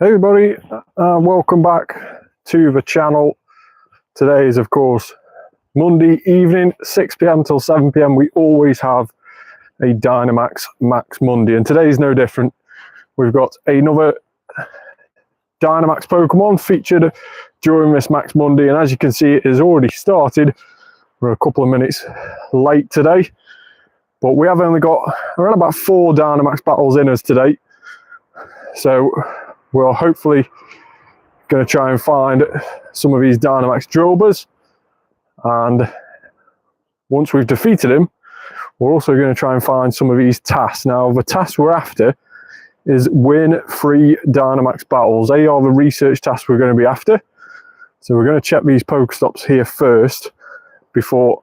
Hey everybody, welcome back to the channel. Today is of course Monday evening, 6 p.m. till 7 p.m. We always have a Dynamax Max Monday, and today is no different. We've got another Dynamax Pokemon featured during this Max Monday, and as you can see it has already started. We're a couple of minutes late today, but we have only got around about 4 Dynamax battles in us today, so we're hopefully going to try and find some of these Dynamax Drilburs, and once we've defeated him, we're also going to try and find some of these tasks. Now, the tasks we're after is win 3 Dynamax battles. They are the research tasks we're going to be after. So we're going to check these Pokestops here first before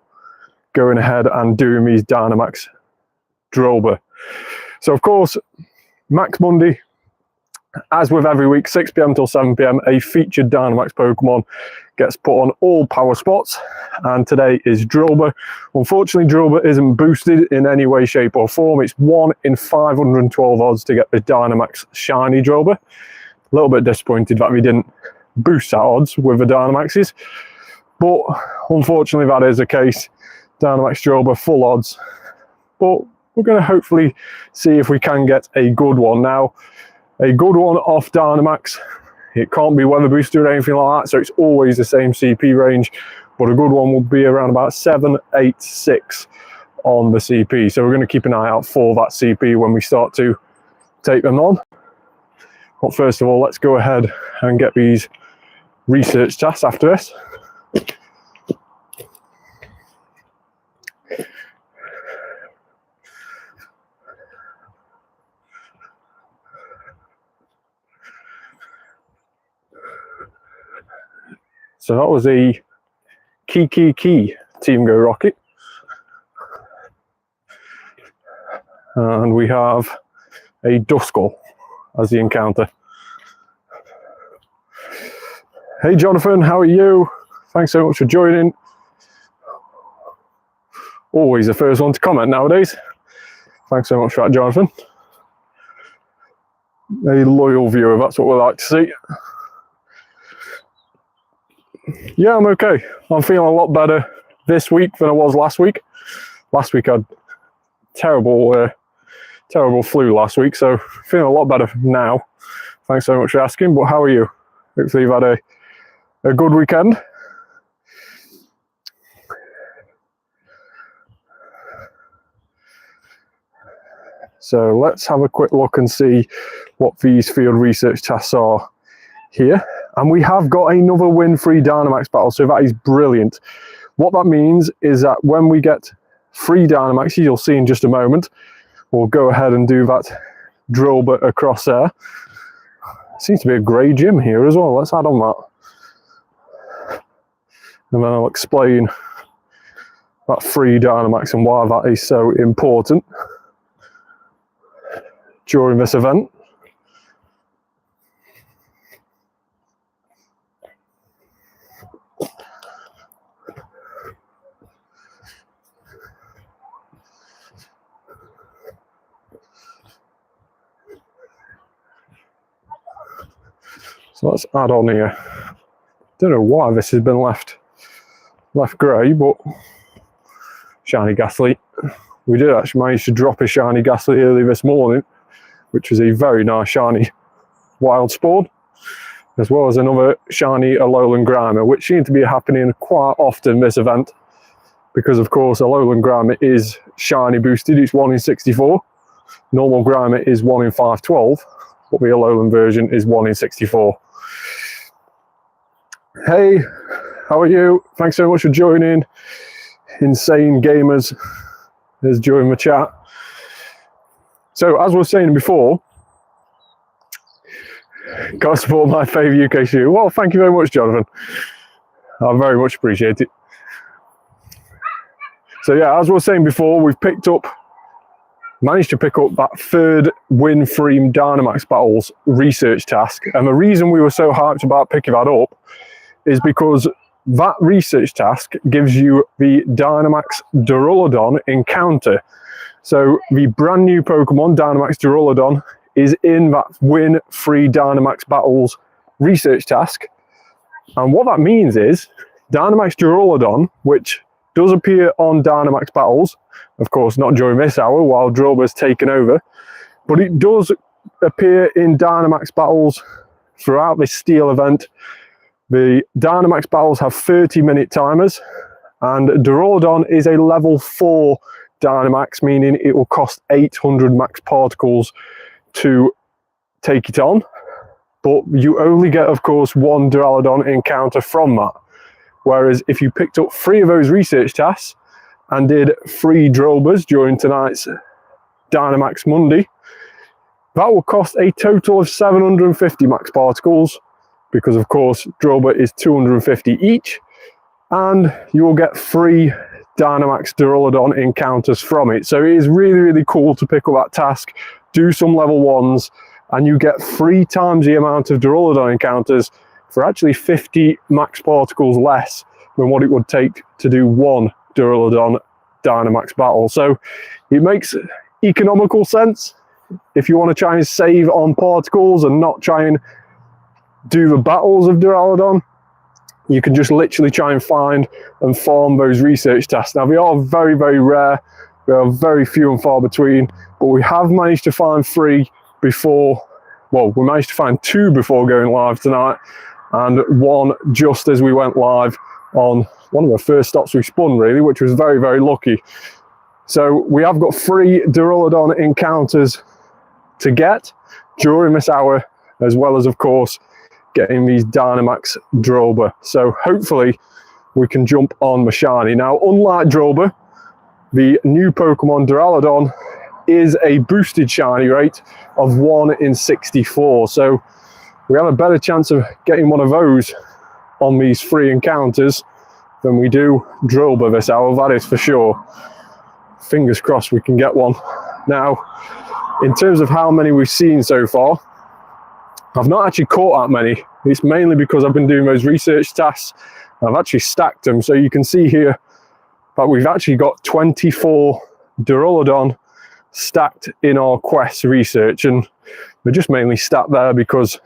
going ahead and doing these Dynamax Drilbur. So of course, Max Monday, as with every week, 6 p.m. till 7 p.m, a featured Dynamax Pokemon gets put on all power spots, and today is Drilbur. Unfortunately, Drilbur isn't boosted in any way, shape or form. It's 1 in 512 odds to get the Dynamax Shiny Drilbur. A little bit disappointed that we didn't boost that odds with the Dynamaxes, but unfortunately that is the case. Dynamax Drilbur full odds, but we're going to hopefully see if we can get a good one. Now, a good one off Dynamax, it can't be weather boosted or anything like that, so it's always the same CP range, but a good one will be around about 7, 8, 6 on the CP. So we're going to keep an eye out for that CP when we start to take them on. But first of all, let's go ahead and get these research tasks after this. So that was a Key Team Go Rocket. And we have a Duskull as the encounter. Hey Jonathan, how are you? Thanks so much for joining. Always the first one to comment nowadays. Thanks so much for that, Jonathan. A loyal viewer, that's what we like to see. Yeah, I'm okay. I'm feeling a lot better this week than I was last week. Last week I had terrible flu last week, so feeling a lot better now. Thanks so much for asking, but how are you? Hopefully you've had a good weekend. So let's have a quick look and see what these field research tasks are here. And we have got another win-free Dynamax battle, so that is brilliant. What that means is that when we get 3 Dynamaxes, you'll see in just a moment, we'll go ahead and do that Drilbur across there. Seems to be a grey gym here as well. Let's add on that. And then I'll explain that 3 Dynamax and why that is so important during this event. So let's add on here. Don't know why this has been left grey, but Shiny Ghastly. We did actually manage to drop a Shiny Ghastly early this morning, which was a very nice shiny wild spawn, as well as another shiny Alolan Grimer, which seems to be happening quite often this event, because of course Alolan Grimer is shiny boosted. It's 1 in 64. Normal Grimer is 1 in 512, but the Alolan version is 1 in 64. Hey, how are you? Thanks so much for joining. Insane Gamers is joining the chat. So as I was saying before, gotta support my favourite UK shoe. Well, thank you very much, Jonathan. I very much appreciate it. So yeah, as I was saying before, we've managed to pick up that 3rd win-free Dynamax Battles research task. And the reason we were so hyped about picking that up is because that research task gives you the Dynamax Duraludon encounter. So the brand new Pokemon, Dynamax Duraludon, is in that win 3 Dynamax battles research task. And what that means is Dynamax Duraludon, which does appear on Dynamax battles, of course not during this hour while Drilbur's taken over, but it does appear in Dynamax battles throughout this Steel event. The Dynamax battles have 30-minute timers, and Duraludon is a level 4 Dynamax, meaning it will cost 800 max particles to take it on. But you only get, of course, 1 Duraludon encounter from that. Whereas if you picked up 3 of those research tasks and did 3 Drilburs during tonight's Dynamax Monday, that will cost a total of 750 max particles, because of course Drilbur is 250 each, and you will get 3 Dynamax Duraludon encounters from it. So it is really, really cool to pick up that task, do some level 1s, and you get 3 times the amount of Duraludon encounters for actually 50 max particles less than what it would take to do 1 Duraludon Dynamax battle. So it makes economical sense if you want to try and save on particles and not try and do the battles of Duraludon. You can just literally try and find and farm those research tasks. Now, they are very, very rare. They are very few and far between, but we have managed to find 3 before, well, we managed to find 2 before going live tonight, and 1 just as we went live on one of the first stops we spun, really, which was very, very lucky. So we have got 3 Duraludon encounters to get during this hour, as well as, of course, getting these Dynamax Drilbur. So hopefully we can jump on the shiny. Now, unlike Drilbur, the new Pokemon Duraludon is a boosted shiny rate of 1 in 64. So we have a better chance of getting one of those on these 3 encounters than we do Drilbur this hour, that is for sure. Fingers crossed we can get one. Now, in terms of how many we've seen so far, I've not actually caught that many. It's mainly because I've been doing those research tasks. I've actually stacked them. So you can see here that we've actually got 24 Duraludon stacked in our quest research. And they're just mainly stacked there because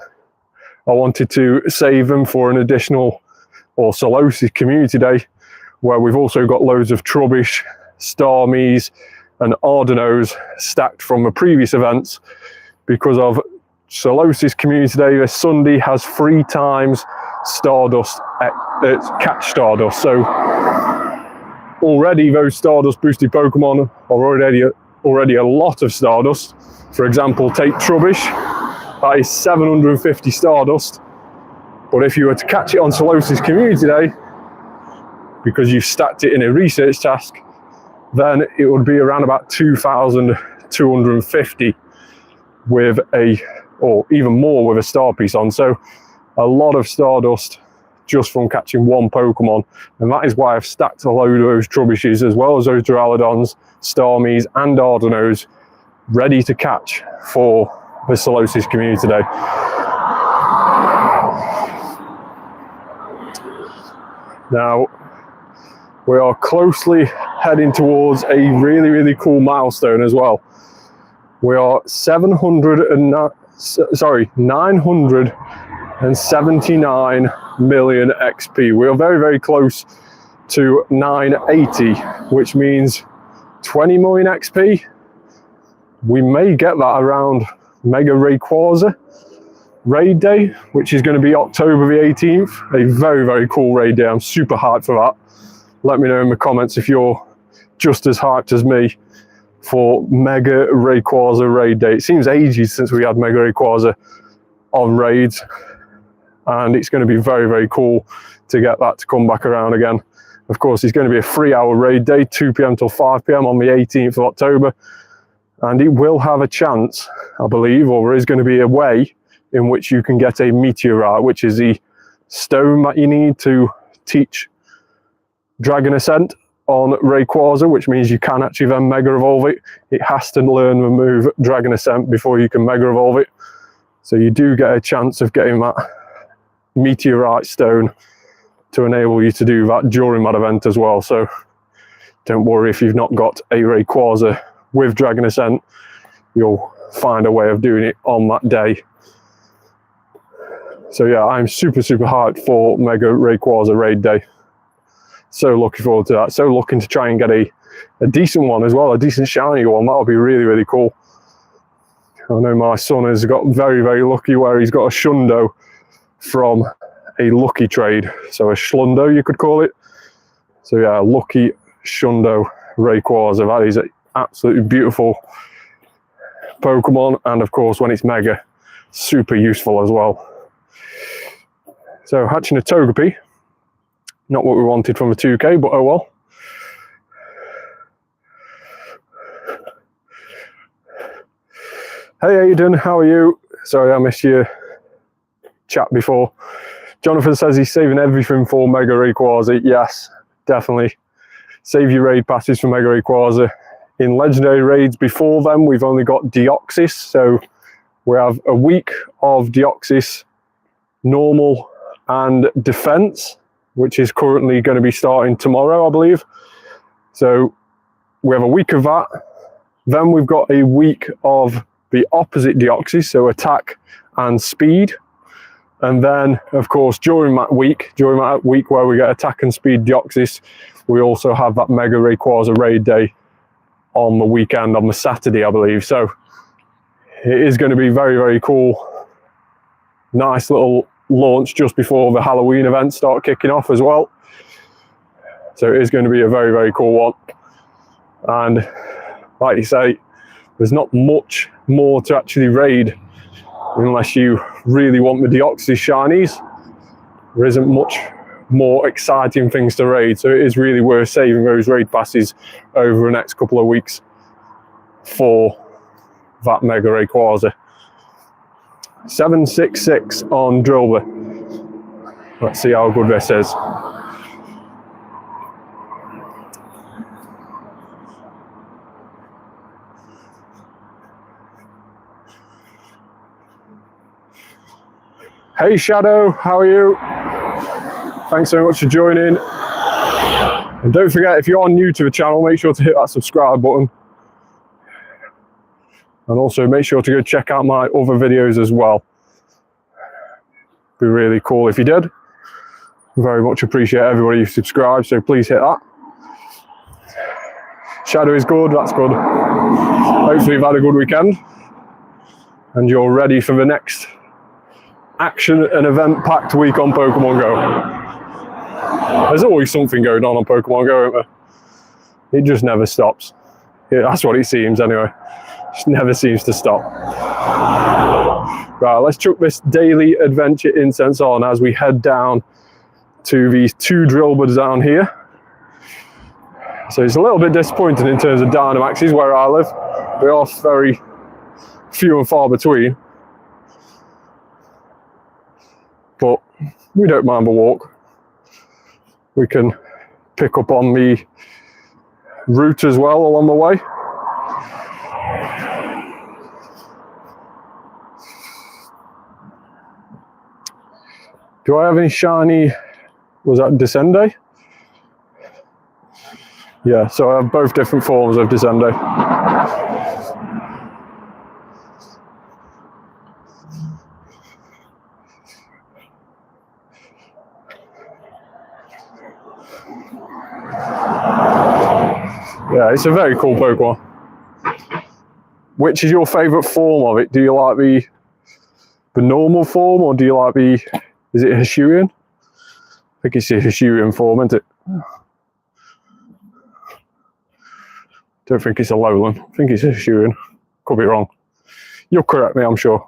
I wanted to save them for an additional or Solosis Community Day, where we've also got loads of Trubbish, Starmies and Ardenos stacked from the previous events, because of Solosis Community Day this Sunday has 3 times Stardust, catch Stardust. So already those Stardust boosted Pokemon are already a lot of Stardust. For example, take Trubbish, that is 750 Stardust. But if you were to catch it on Solosis Community Day, because you stacked it in a research task, then it would be around about 2,250 with a, or even more with a star piece on. So a lot of Stardust just from catching 1 Pokemon. And that is why I've stacked a load of those Trubbishes, as well as those Duraludons, Starmies and Ardenos, ready to catch for the Solosis Community Day. Now, we are closely heading towards a really, really cool milestone as well. We are 979 million XP. We are very, very close to 980, which means 20 million XP. We may get that around Mega Rayquaza raid day, which is going to be October the 18th. A very, very cool raid day. I'm super hyped for that. Let me know in the comments if you're just as hyped as me for Mega Rayquaza raid day. It seems ages since we had Mega Rayquaza on raids, and it's going to be very, very cool to get that to come back around again. Of course, it's going to be a 3-hour raid day, 2 p.m. till 5 p.m. on the 18th of October, and it will have a chance, I believe, or there is going to be a way in which you can get a meteorite, which is the stone that you need to teach Dragon Ascent on Rayquaza, which means you can actually then Mega Evolve it. It has to learn the move Dragon Ascent before you can Mega Evolve it. So you do get a chance of getting that meteorite stone to enable you to do that during that event as well. So don't worry if you've not got a Rayquaza with Dragon Ascent, you'll find a way of doing it on that day. So yeah, I'm super hyped for Mega Rayquaza raid day. So looking forward to that. So looking to try and get a decent one as well, a decent shiny one. That'll be really cool. I know my son has got very lucky where he's got a Shundo from a lucky trade. So a Schlundo, you could call it. So yeah, a lucky Shundo Rayquaza. That is an absolutely beautiful Pokemon, and of course when it's Mega, super useful as well. So hatching a Togepi, not what we wanted from a 2K, but oh well. Hey Aiden, how are you? Sorry I missed your chat before. Jonathan says he's saving everything for Mega Rayquaza. Yes, definitely. Save your raid passes for Mega Rayquaza. In legendary raids before them, we've only got Deoxys, so we have a week of Deoxys normal and defense, which is currently going to be starting tomorrow, I believe. So we have a week of that. Then we've got a week of the opposite Deoxys, so attack and speed. And then, of course, during that week where we get attack and speed Deoxys, we also have that Mega Rayquaza raid day on the weekend, on the Saturday, I believe. So it is going to be very cool. Nice little launch just before the Halloween events start kicking off as well. So it is going to be a very cool one. And like you say, there's not much more to actually raid unless you really want the Deoxys shinies. There isn't much more exciting things to raid, so it is really worth saving those raid passes over the next couple of weeks for that Mega Rayquaza. 766 on Drilbur. Let's see how good this is. Hey Shadow, how are you? Thanks so much for joining. And don't forget, if you are new to the channel, make sure to hit that subscribe button. And also make sure to go check out my other videos as well. Be really cool if you did. Very much appreciate everybody who subscribed, so please hit that. Shadow is good, that's good. Hopefully you've had a good weekend. And you're ready for the next action and event-packed week on Pokemon Go. There's always something going on Pokemon Go, isn't there? It just never stops. Yeah, that's what it seems anyway. It just never seems to stop. Right, let's chuck this daily adventure incense on as we head down to these two Drilburs down here. So it's a little bit disappointing in terms of Dynamaxes where I live. They are very few and far between. But we don't mind the walk. We can pick up on the route as well along the way. Do I have any shiny, was that Descende? Yeah, so I have both different forms of Descende. Yeah, it's a very cool Pokemon. Which is your favourite form of it? Do you like the normal form, or do you like the, is it a Hisuian? I think it's a Hisuian form, isn't it? Don't think it's a Alolan. I think it's a Hisuian. Could be wrong. You'll correct me, I'm sure.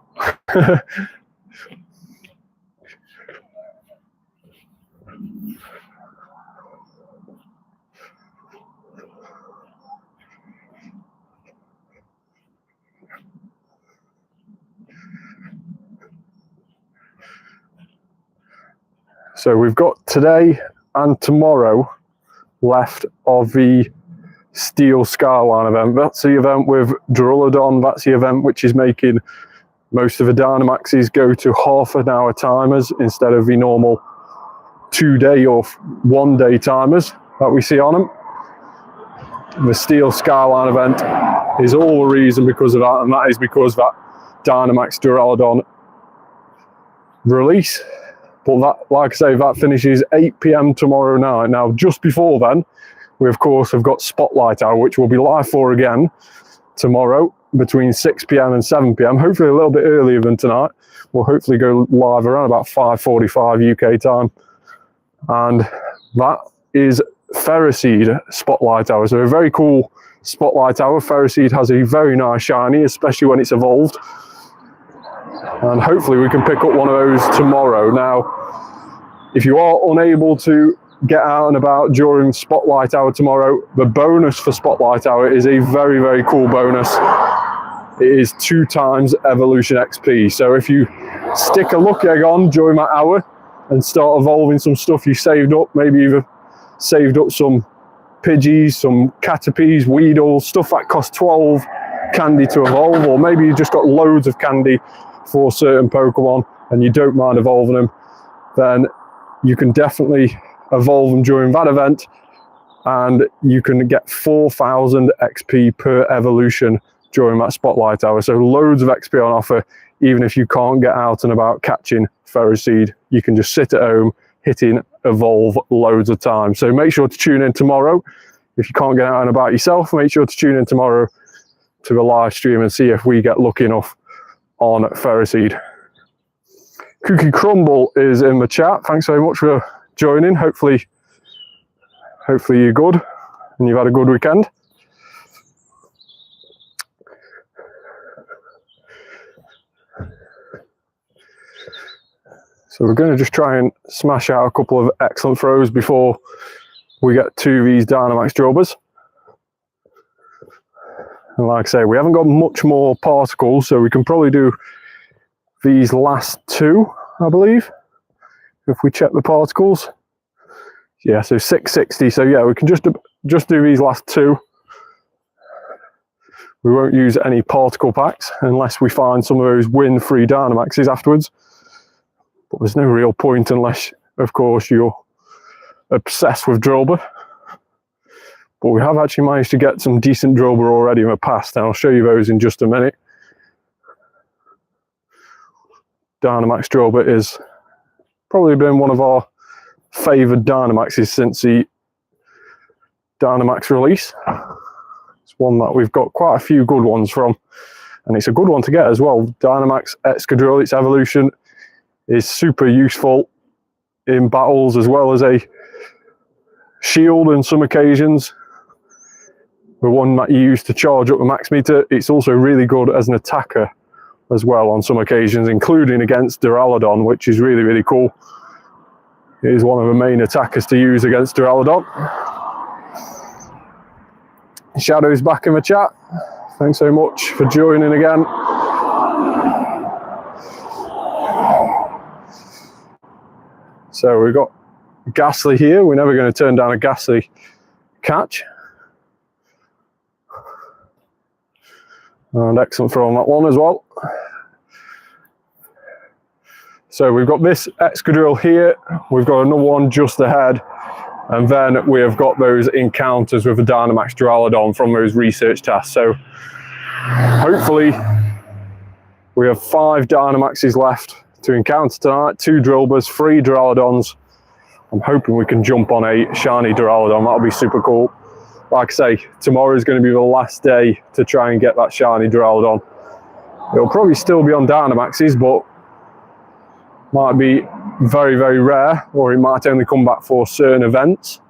So we've got today and tomorrow left of the Steel Skyline event. That's the event with Duraludon. That's the event which is making most of the Dynamaxes go to half-an-hour timers instead of the normal 2-day or 1-day timers that we see on them. The Steel Skyline event is all the reason because of that, and that is because that Dynamax Duraludon release. But that, like I say, that finishes 8 PM tomorrow night. Now, just before then, we of course have got Spotlight Hour, which we'll be live for again tomorrow between 6 PM and 7 PM, hopefully a little bit earlier than tonight. We'll hopefully go live around about 5:45 UK time. And that is Ferroseed Spotlight Hour. So a very cool Spotlight Hour. Ferroseed has a very nice shiny, especially when it's evolved. And hopefully we can pick up one of those tomorrow. Now, if you are unable to get out and about during Spotlight Hour tomorrow, the bonus for Spotlight Hour is a very, very cool bonus. It is 2 times Evolution XP. So if you stick a lucky egg on during that hour and start evolving some stuff you saved up, maybe you've saved up some Pidgeys, some Caterpies, Weedle, stuff that costs 12 candy to evolve, or maybe you just got loads of candy for certain Pokemon and you don't mind evolving them, then you can definitely evolve them during that event, and you can get 4,000 XP per evolution during that Spotlight Hour. So loads of XP on offer, even if you can't get out and about catching Ferroseed. You can just sit at home hitting evolve loads of times. So make sure to tune in tomorrow. If you can't get out and about yourself, make sure to tune in tomorrow to the live stream and see if we get lucky enough on Ferroseed. Cookie Crumble is in the chat. Thanks very much for joining. Hopefully you're good and you've had a good weekend. So we're going to just try and smash out a couple of excellent throws before we get to these Dynamax Drilburs. And like I say, we haven't got much more particles, so we can probably do these last 2, I believe, if we check the particles. Yeah, so 660. So yeah, we can just do these last 2. We won't use any particle packs unless we find some of those win-free Dynamaxes afterwards. But there's no real point unless, of course, you're obsessed with Drilbur. But we have actually managed to get some decent Drilbur already in the past, and I'll show you those in just a minute. Dynamax Drilbur is probably been one of our favoured Dynamaxes since the Dynamax release. It's one that we've got quite a few good ones from, and it's a good one to get as well. Dynamax Excadrill, its evolution, is super useful in battles as well as a shield on some occasions. The one that you use to charge up the max meter, it's also really good as an attacker as well on some occasions, including against Duraludon, which is really, really cool. It is one of the main attackers to use against Duraludon. Shadow's back in the chat. Thanks so much for joining again. So we've got Ghastly here. We're never going to turn down a Ghastly catch. And excellent throw on that one as well. So we've got this Excadrill here. We've got another one just ahead. And then we have got those encounters with the Dynamax Duraludon from those research tasks. So hopefully we have 5 Dynamaxes left to encounter tonight, 2 Drilburs, 3 Duraludons. I'm hoping we can jump on a shiny Duraludon. That'll be super cool. Like I say, tomorrow is going to be the last day to try and get that shiny Duraludon. It'll probably still be on Dynamaxes, but might be very, very rare, or it might only come back for certain events.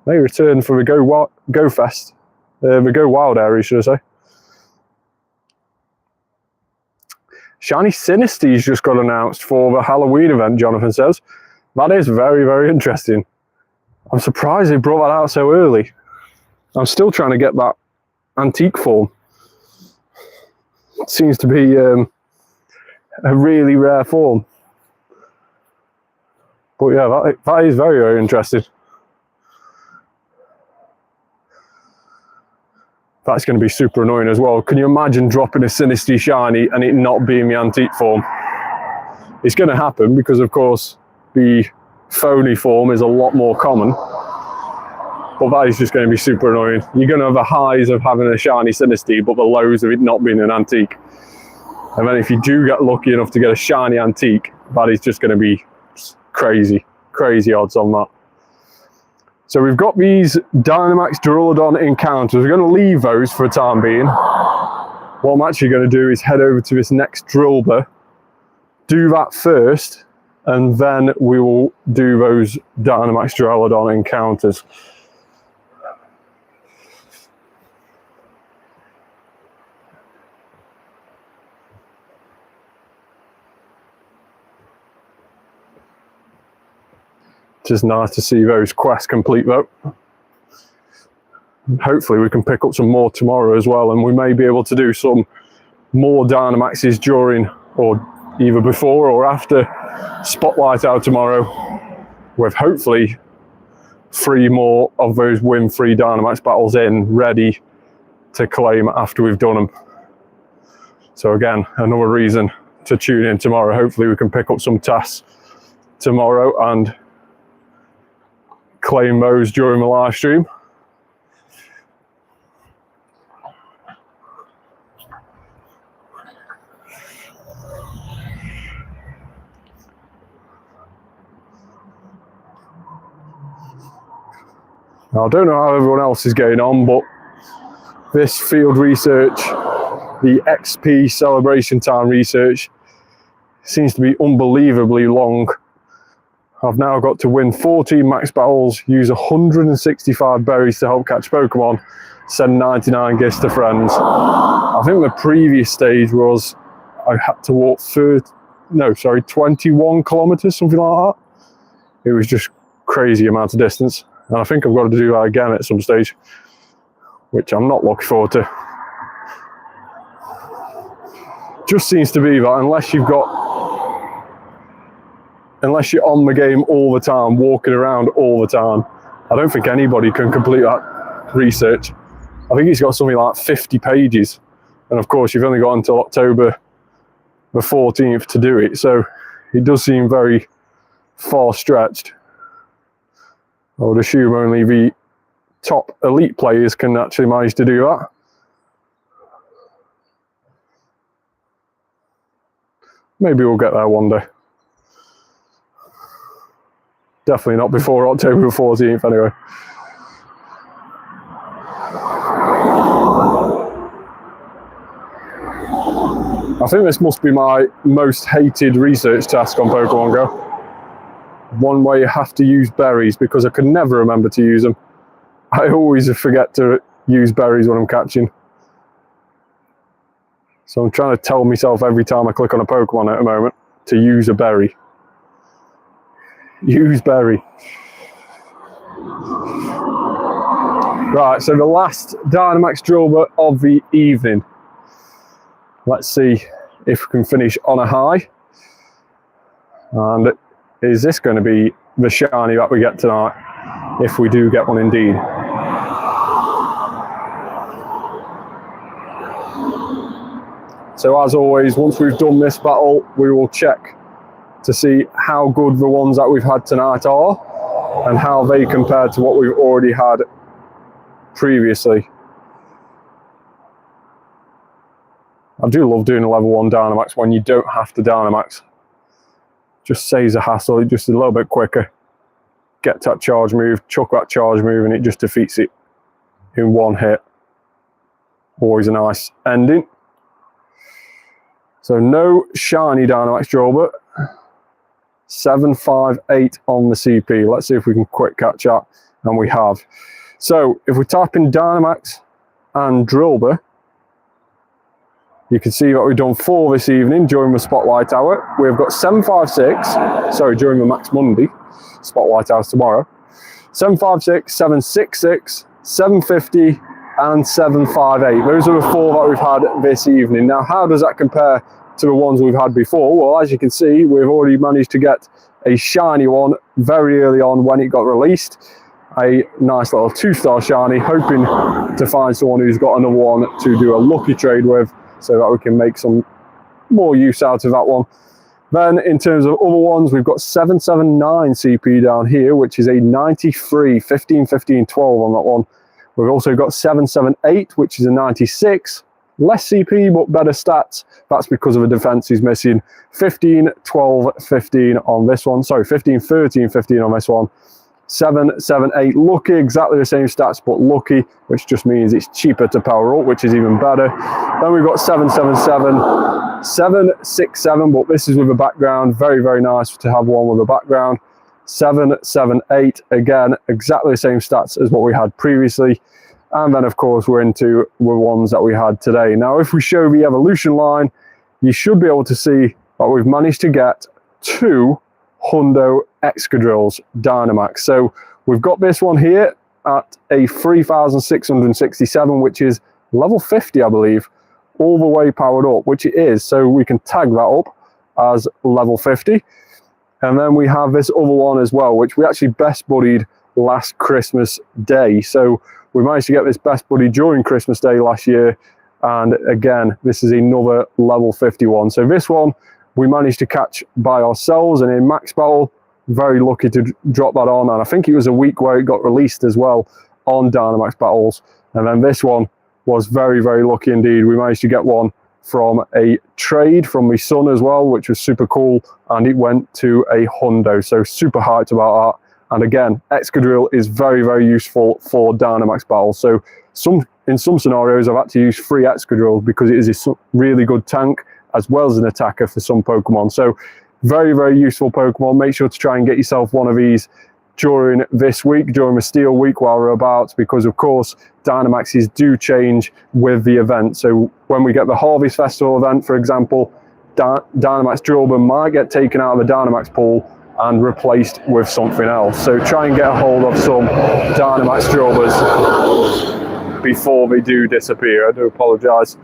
May return for the Go Fest, the Go Wild area, should I say. Shiny Sinisty's just got announced for the Halloween event, Jonathan says. That is very, very interesting. I'm surprised they brought that out so early. I'm still trying to get that antique form. It seems to be a really rare form. But yeah, that is very, very interesting. That's going to be super annoying as well. Can you imagine dropping a Sinisty shiny and it not being the antique form? It's going to happen because, of course, the phony form is a lot more common. but that is just going to be super annoying. You're going to have the highs of having a shiny Sinistee, but the lows of it not being an antique. And then if you do get lucky enough to get a shiny antique, that is just going to be crazy odds on that. So we've got these Dynamax Duraludon encounters. We're going to leave those for a time being. What I'm actually going to do is head over to this next Drilbur, do that first, and then we will do those Dynamax Duraludon encounters. Just nice to see those quests complete though. Hopefully we can pick up some more tomorrow as well, and we may be able to do some more Dynamaxes during or either before or after Spotlight Hour tomorrow, with hopefully 3 more of those win-free Dynamax battles in ready to claim after we've done them. So again, another reason to tune in tomorrow. Hopefully we can pick up some tasks tomorrow and claim those during the live stream. Now, I don't know how everyone else is getting on, but this field research, the XP celebration time research, seems to be unbelievably long. I've now got to win 14 max battles, use 165 berries to help catch Pokemon, send 99 gifts to friends. I think the previous stage was I had to walk 21 kilometers, something like that. It was just crazy amount of distance. And I think I've got to do that again at some stage, which I'm not looking forward to. Just seems to be that unless you're on the game all the time, walking around all the time, I don't think anybody can complete that research. I think it's got something like 50 pages. And of course, you've only got until October the 14th to do it. So it does seem very far stretched. I would assume only the top elite players can actually manage to do that. Maybe we'll get there one day. Definitely not before October 14th anyway. I think this must be my most hated research task on Pokemon Go. One where you have to use berries, because I can never remember to use them. I always forget to use berries when I'm catching. So I'm trying to tell myself every time I click on a Pokemon at the moment to use a berry. Use berry. Right, so the last Dynamax Drilbur of the evening. Let's see if we can finish on a high. And is this going to be the shiny that we get tonight? If we do get one indeed. So as always, once we've done this battle, we will check to see how good the ones that we've had tonight are and how they compare to what we've already had previously. I do love doing a level 1 Dynamax when you don't have to Dynamax. Just saves a hassle, it's just a little bit quicker. Get that charge move, chuck that charge move, and it just defeats it in one hit. Always a nice ending. So no shiny Dynamax Drilbur. 758 on the CP. Let's see if we can quick catch up, and we have. So if we type in Dynamax and Drilbur, you can see what we've done for this evening during the Spotlight Hour. We've got 756, sorry, during the Max Monday, Spotlight Hours tomorrow. 756, 766, 750, and 758. Those are the 4 that we've had this evening. Now, how does that compare to the ones we've had before? Well, as you can see, we've already managed to get a shiny one very early on when it got released. A nice little 2-star shiny, hoping to find someone who's got another one to do a lucky trade with, so that we can make some more use out of that one. Then in terms of other ones, we've got 779 CP down here, which is a 93, 15, 15, 12 on that one. We've also got 778, which is a 96. Less CP, but better stats. That's because of a defense he's missing. 15, 12, 15 on this one. Sorry, 15, 13, 15 on this one. 7, 7, 8. Lucky, exactly the same stats, but lucky, which just means it's cheaper to power up, which is even better. Then we've got 7, 7, 7, 7, 6, 7, but this is with a background. Very, very nice to have one with a background. 7, 7, 8. Again, exactly the same stats as what we had previously. And then, of course, we're into the ones that we had today. Now, if we show the evolution line, you should be able to see that we've managed to get 2 Hundo Excadrills Dynamax. So we've got this one here at a 3,667, which is level 50, I believe, all the way powered up, which it is. So we can tag that up as level 50. And then we have this other one as well, which we actually best buddied last Christmas Day. So we managed to get this best buddy during Christmas Day last year. And again, this is another level 51. So this one we managed to catch by ourselves and in max battle. Very lucky to drop that on. And I think it was a week where it got released as well on Dynamax battles. And then this one was very, very lucky indeed. We managed to get one from a trade from my son as well, which was super cool. And it went to a Hundo. So super hyped about that. And again, Excadrill is very, very useful for Dynamax battles. So in some scenarios, I've had to use 3 Excadrills because it is a really good tank as well as an attacker for some Pokemon. So very, very useful Pokemon. Make sure to try and get yourself one of these during this week, during the Steel Week while we're about, because of course, Dynamaxes do change with the event. So when we get the Harvest Festival event, for example, Dynamax Drilbur might get taken out of the Dynamax pool and replaced with something else. So try and get a hold of some Dynamax Drilburs before they do disappear. I do apologise.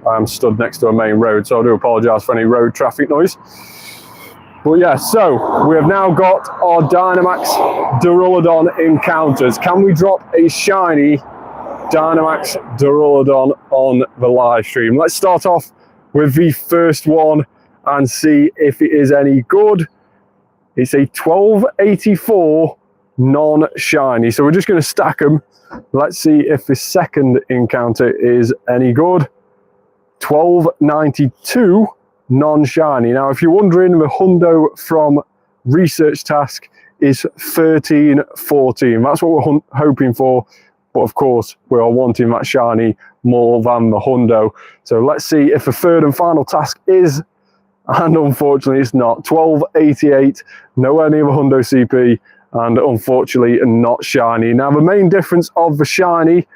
I'm stood next to a main road, so I do apologise for any road traffic noise. But yeah, so we have now got our Dynamax Duraludon encounters. Can we drop a shiny Dynamax Duraludon on the live stream? Let's start off with the first one and see if it is any good. It's a 1284 non-shiny. So we're just going to stack them. Let's see if the second encounter is any good. 1292 non-shiny. Now, if you're wondering, the Hundo from Research Task is 1314. That's what we're hoping for. But of course, we are wanting that shiny more than the Hundo. So let's see if the third and final task is, and unfortunately it's not. 1288, nowhere near the Hundo CP, and unfortunately not shiny. Now the main difference of the shiny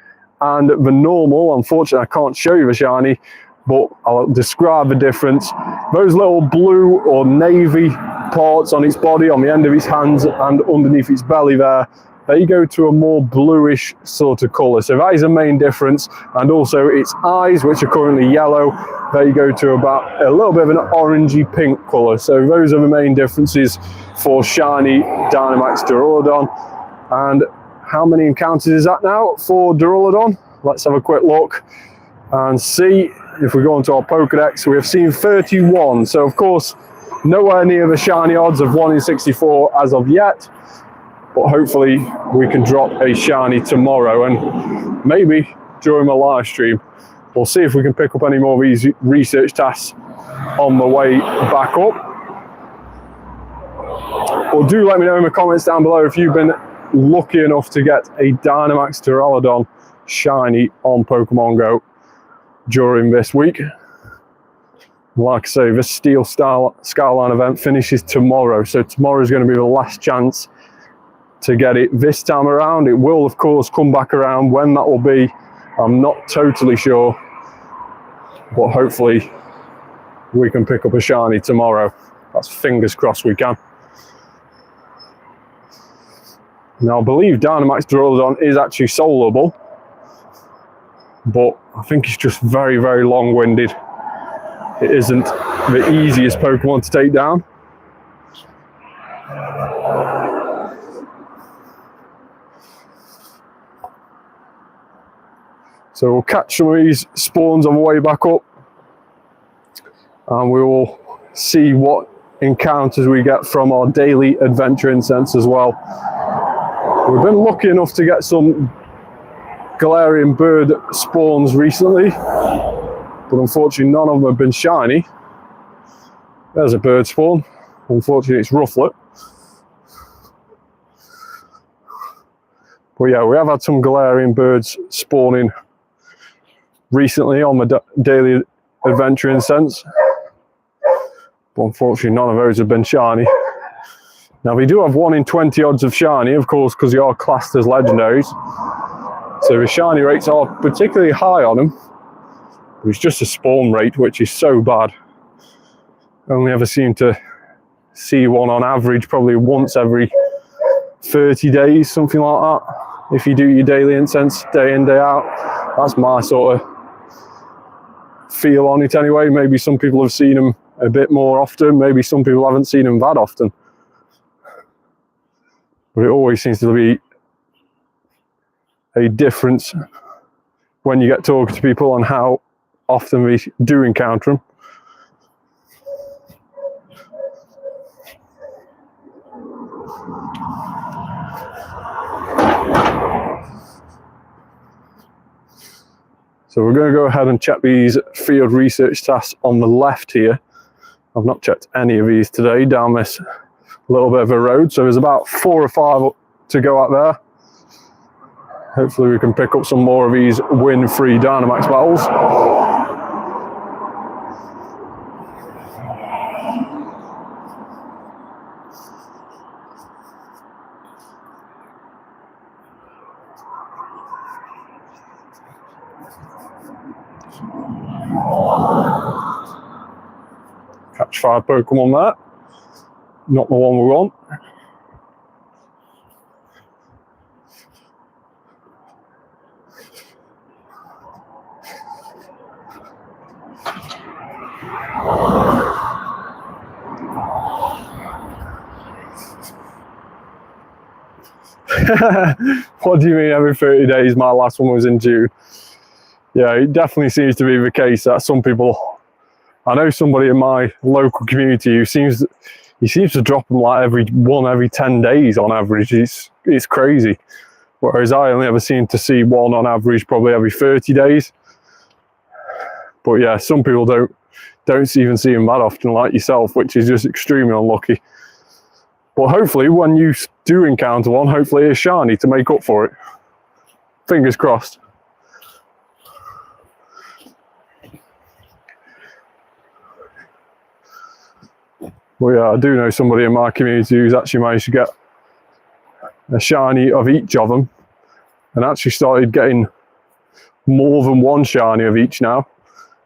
and the normal, unfortunately I can't show you the shiny, but I'll describe the difference. Those little blue or navy parts on its body, on the end of its hands and underneath its belly there, they go to a more bluish sort of colour. So that is a main difference. And also its eyes, which are currently yellow, they go to about a little bit of an orangey pink colour. So those are the main differences for shiny Dynamax Duraludon. And how many encounters is that now for Duraludon? Let's have a quick look and see. If we go into our Pokedex, we have seen 31. So of course, nowhere near the shiny odds of 1 in 64 as of yet. But hopefully we can drop a shiny tomorrow, and maybe during my live stream. We'll see if we can pick up any more of these research tasks on the way back up. Or do let me know in the comments down below if you've been lucky enough to get a Dynamax Duraludon shiny on Pokemon Go during this week. Like I say, this Steel Skyline event finishes tomorrow, so tomorrow is going to be the last chance to get it this time around. It will of course come back around. When that will be, I'm not totally sure, but hopefully we can pick up a shiny tomorrow. That's fingers crossed we can. Now I believe Dynamax Duraludon is actually soloable, but I think it's just very, very long-winded. It isn't the easiest Pokemon to take down. So we'll catch some of these spawns on the way back up, and we will see what encounters we get from our daily adventure incense as well. We've been lucky enough to get some Galarian bird spawns recently, but unfortunately none of them have been shiny. There's a bird spawn. Unfortunately it's rufflet. But yeah, we have had some Galarian birds spawning recently on the daily adventure incense. But unfortunately none of those have been shiny. Now we do have 1 in 20 odds of shiny, of course, because they are classed as legendaries. So the shiny rates are particularly high on them. It's just a spawn rate, which is so bad. Only ever seem to see one on average probably once every 30 days, something like that. If you do your daily incense day in, day out. That's my sort of feel on it anyway. Maybe some people have seen them a bit more often. Maybe some people haven't seen them that often. But it always seems to be a difference when you get talking to people on how often we do encounter them. So we're going to go ahead and check these field research tasks on the left here. I've not checked any of these today down this little bit of a road. So there's about 4 or 5 to go out there. Hopefully we can pick up some more of these win-free Dynamax battles. Catch 5 Pokemon there. Not the one we want. What do you mean every 30 days? My last one was in June. Yeah, it definitely seems to be the case that some people, I know somebody in my local community who seems to drop them like every 10 days on average. It's crazy. Whereas I only ever seem to see one on average probably every 30 days. But yeah, some people don't even see them that often like yourself, which is just extremely unlucky. But hopefully when you do encounter one, hopefully it's shiny to make up for it. Fingers crossed. Well, yeah, I do know somebody in my community who's actually managed to get a shiny of each of them and actually started getting more than 1 shiny of each now.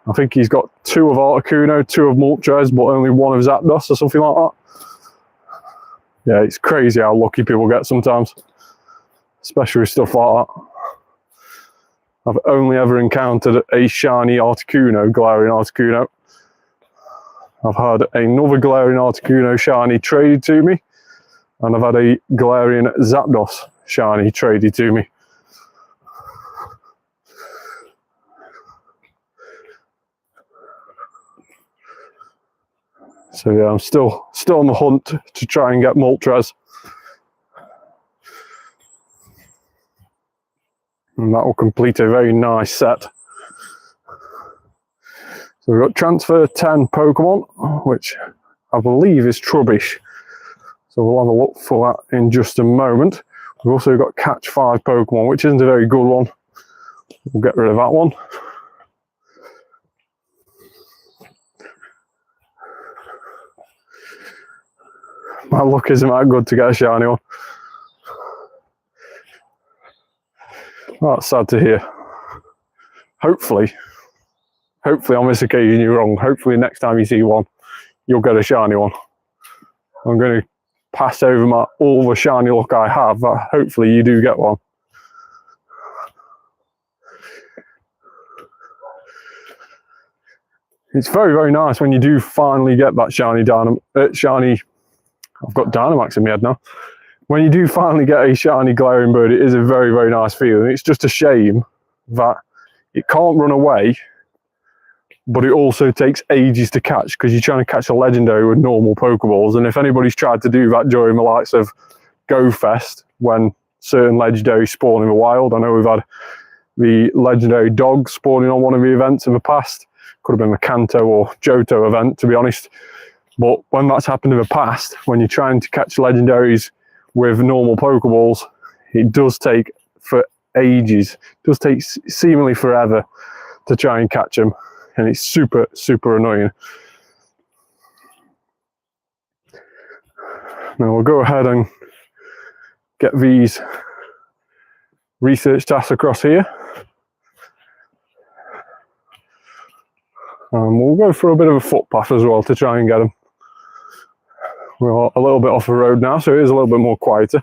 I think he's got 2 of Articuno, 2 of Moltres, but only 1 of Zapdos or something like that. Yeah, it's crazy how lucky people get sometimes, especially with stuff like that. I've only ever encountered a shiny Articuno, Galarian Articuno. I've had another Galarian Articuno shiny traded to me, and I've had a Galarian Zapdos shiny traded to me. So yeah, I'm still on the hunt to try and get Moltres. And that will complete a very nice set. So we've got transfer 10 Pokemon, which I believe is Trubbish. So we'll have a look for that in just a moment. We've also got catch 5 Pokemon, which isn't a very good one. We'll get rid of that one. My luck isn't that good to get a shiny one. Oh, that's sad to hear. Hopefully on this occasion you're wrong. Hopefully next time you see one, you'll get a shiny one. I'm going to pass over all the shiny luck I have, but hopefully you do get one. It's very, very nice when you do finally get that shiny I've got Dynamax in my head now. When you do finally get a shiny Galarian bird, it is a very, very nice feeling. It's just a shame that it can't run away but it also takes ages to catch because you're trying to catch a legendary with normal Pokeballs. And if anybody's tried to do that during the likes of Go Fest, when certain legendaries spawn in the wild, I know we've had the legendary dog spawning on one of the events in the past. Could have been the Kanto or Johto event, to be honest. But when that's happened in the past, when you're trying to catch legendaries with normal Pokeballs, it does take for ages. It does take seemingly forever to try and catch them. And it's super, super annoying. Now we'll go ahead and get these research tasks across here. And we'll go for a bit of a footpath as well to try and get them. We're a little bit off the road now, so it is a little bit more quieter.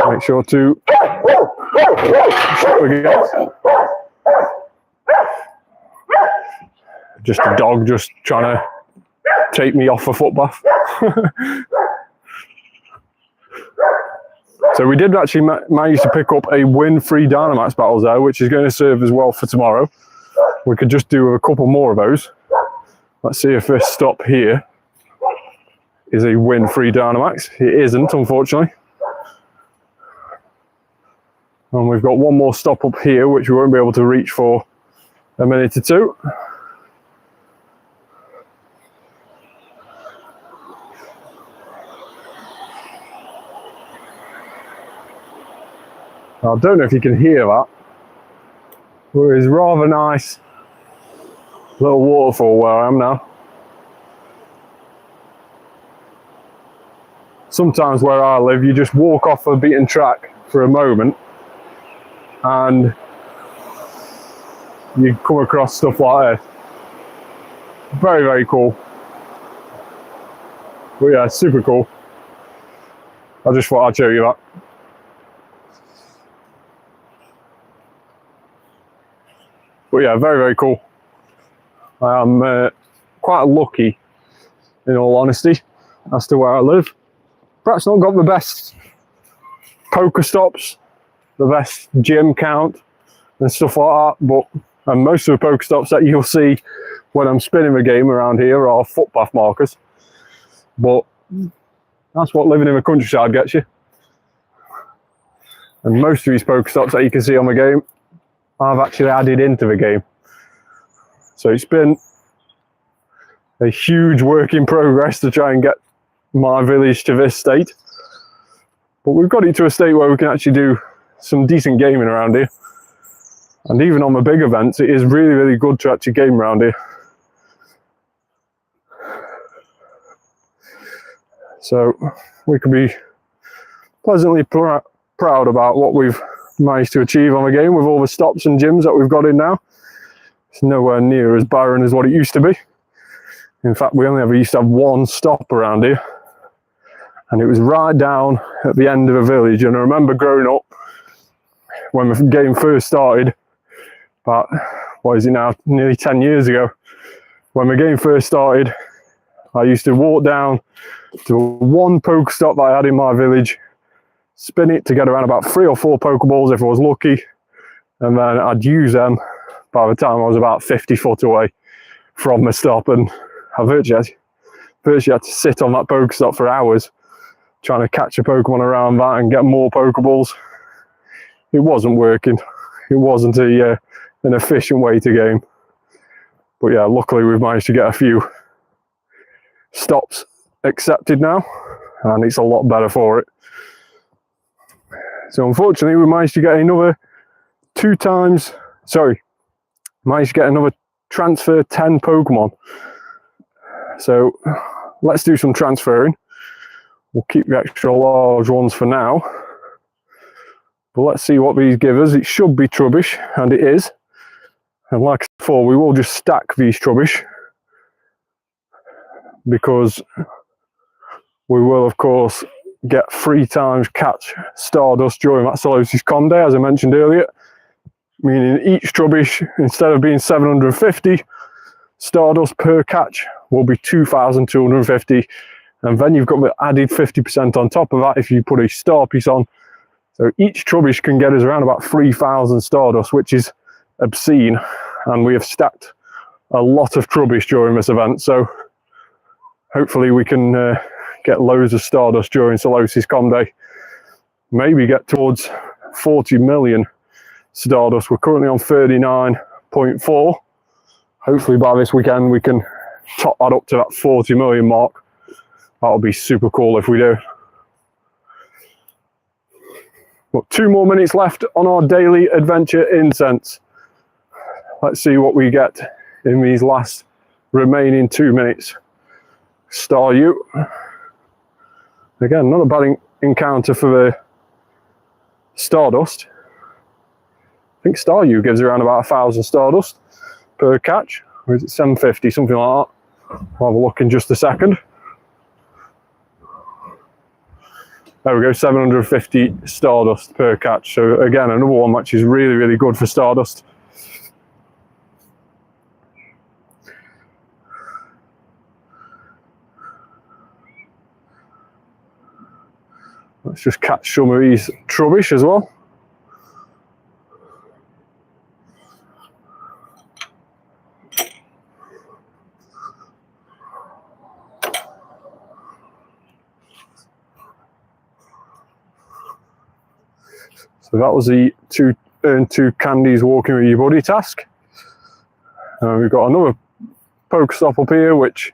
Make sure to shut the gates. Just a dog just trying to take me off a footpath. So we did actually manage to pick up a win-free Dynamax battles there, which is going to serve as well for tomorrow. We could just do a couple more of those. Let's see if this stop here is a win-free Dynamax. It isn't, unfortunately. And we've got one more stop up here, which we won't be able to reach for a minute or two. I don't know if you can hear that. There is rather nice little waterfall where I am now. Sometimes where I live, you just walk off a beaten track for a moment and you come across stuff like this. Very, very cool. But yeah, super cool. I just thought I'd show you that. But yeah, very, very cool. I am quite lucky, in all honesty, as to where I live. Perhaps not got the best Pokestops, the best gym count and stuff like that, but most of the Pokestops that you'll see when I'm spinning the game around here are footpath markers. But that's what living in the countryside gets you. And most of these Pokestops that you can see on the game, I've actually added into the game. So it's been a huge work in progress to try and get my village to this state. But we've got it to a state where we can actually do some decent gaming around here. And even on the big events, it is really, really good to actually game around here. So we can be pleasantly proud about what we've managed to achieve on the game with all the stops and gyms that we've got in now. It's nowhere near as barren as what it used to be. In fact, we only ever used to have one stop around here, and it was right down at the end of the village. And I remember growing up when the game first started, about, what is it now, nearly 10 years ago. When the game first started, I used to walk down to one Pokestop that I had in my village, spin it to get around about 3 or 4 Pokeballs if I was lucky, and then I'd use them by the time I was about 50 foot away from the stop, and I virtually had to sit on that Pokestop for hours trying to catch a Pokemon around that and get more Pokeballs. It wasn't working. It wasn't an efficient way to game. But yeah, luckily we've managed to get a few stops accepted now, and it's a lot better for it. So unfortunately we managed to get another managed to get another transfer 10 Pokemon. So let's do some transferring. We'll keep the extra large ones for now. But let's see what these give us. It should be Trubbish, and it is. And like I said before, we will just stack these Trubbish, because we will, of course, get 3 times catch Stardust during that Solosis Com Day, as I mentioned earlier. Meaning each Trubbish, instead of being 750 Stardust per catch, will be 2,250. And then you've got the added 50% on top of that if you put a star piece on. So each Trubbish can get us around about 3,000 Stardust, which is obscene. And we have stacked a lot of Trubbish during this event. So hopefully we can get loads of Stardust during Solosis Com Day. Maybe get towards 40 million Stardust. We're currently on 39.4. Hopefully by this weekend we can top that up to that 40 million mark. That'll be super cool if we do. But 2 more minutes left on our daily adventure incense. Let's see what we get in these last remaining 2 minutes. Staryu. Again, not a bad encounter for the Stardust. I think Staryu gives around about 1,000 Stardust per catch. Or is it 750, something like that? I'll have a look in just a second. There we go, 750 Stardust per catch. So again, another one which is really, really good for Stardust. Let's just catch some of these Trubbish as well. So that was the earn 2 candies walking with your buddy task. We've got another Pokestop up here, which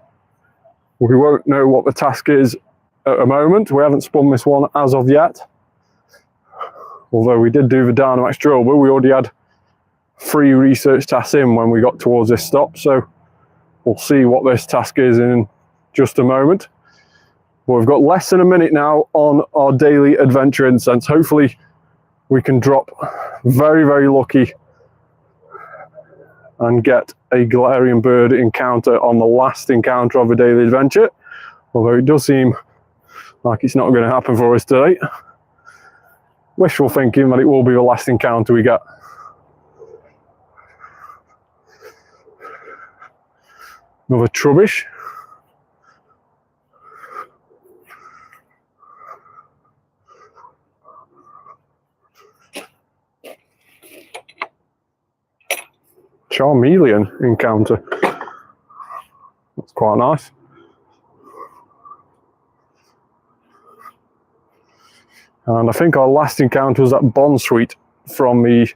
we won't know what the task is at the moment. We haven't spun this one as of yet. Although we did do the Dynamax Drilbur, we already had 3 research tasks in when we got towards this stop. So we'll see what this task is in just a moment. But we've got less than a minute now on our daily adventure incense. Hopefully we can drop very, very lucky and get a Galarian bird encounter on the last encounter of a daily adventure. Although it does seem like it's not going to happen for us today. Wishful thinking that it will be the last encounter we get. Another Trubbish. Charmeleon encounter. That's quite nice. And I think our last encounter was that Bond Suite from the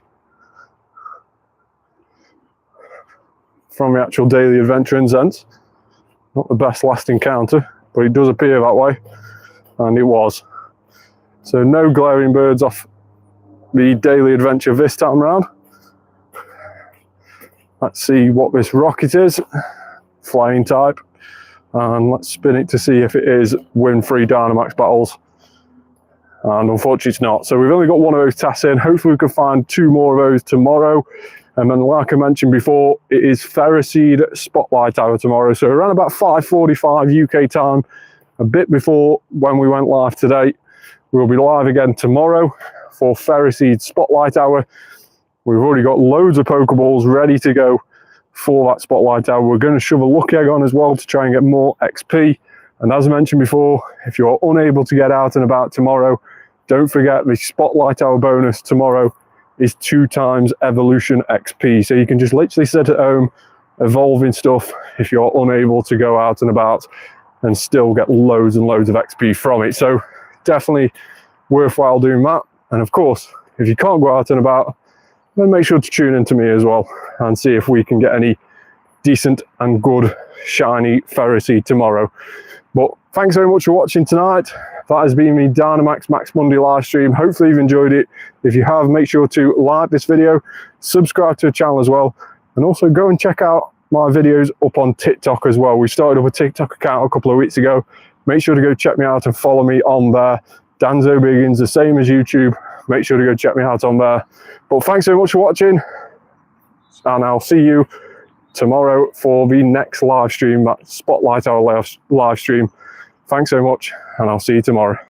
actual daily adventure incense. Not the best last encounter, but it does appear that way, and it was. So no Galarian birds off the daily adventure this time around. Let's see what this rocket is. Flying type. And let's spin it to see if it is win 3 Dynamax battles. And unfortunately it's not. So we've only got 1 of those tasks in. Hopefully we can find 2 more of those tomorrow. And then like I mentioned before, it is Ferroseed Spotlight Hour tomorrow. So around about 5:45 UK time, a bit before when we went live today. We'll be live again tomorrow for Ferroseed Spotlight Hour. We've already got loads of Pokeballs ready to go for that Spotlight Hour. We're going to shove a Lucky Egg on as well to try and get more XP. And as I mentioned before, if you're unable to get out and about tomorrow, don't forget the Spotlight Hour bonus tomorrow is 2 times evolution XP. So you can just literally sit at home, evolving stuff if you're unable to go out and about, and still get loads and loads of XP from it. So definitely worthwhile doing that. And of course, if you can't go out and about, then make sure to tune in to me as well and see if we can get any decent and good shiny Ferroseed tomorrow. But thanks very much for watching tonight. That has been the Dynamax Max Monday live stream. Hopefully you've enjoyed it. If you have, make sure to like this video, subscribe to the channel as well, and also go and check out my videos up on TikTok as well. We started up a TikTok account a couple of weeks ago. Make sure to go check me out and follow me on there. Danzo Biggins, the same as YouTube. Make sure to go check me out on there. But thanks very much for watching. and I'll see you tomorrow for the next live stream, that Spotlight Hour live stream. Thanks so much, and I'll see you tomorrow.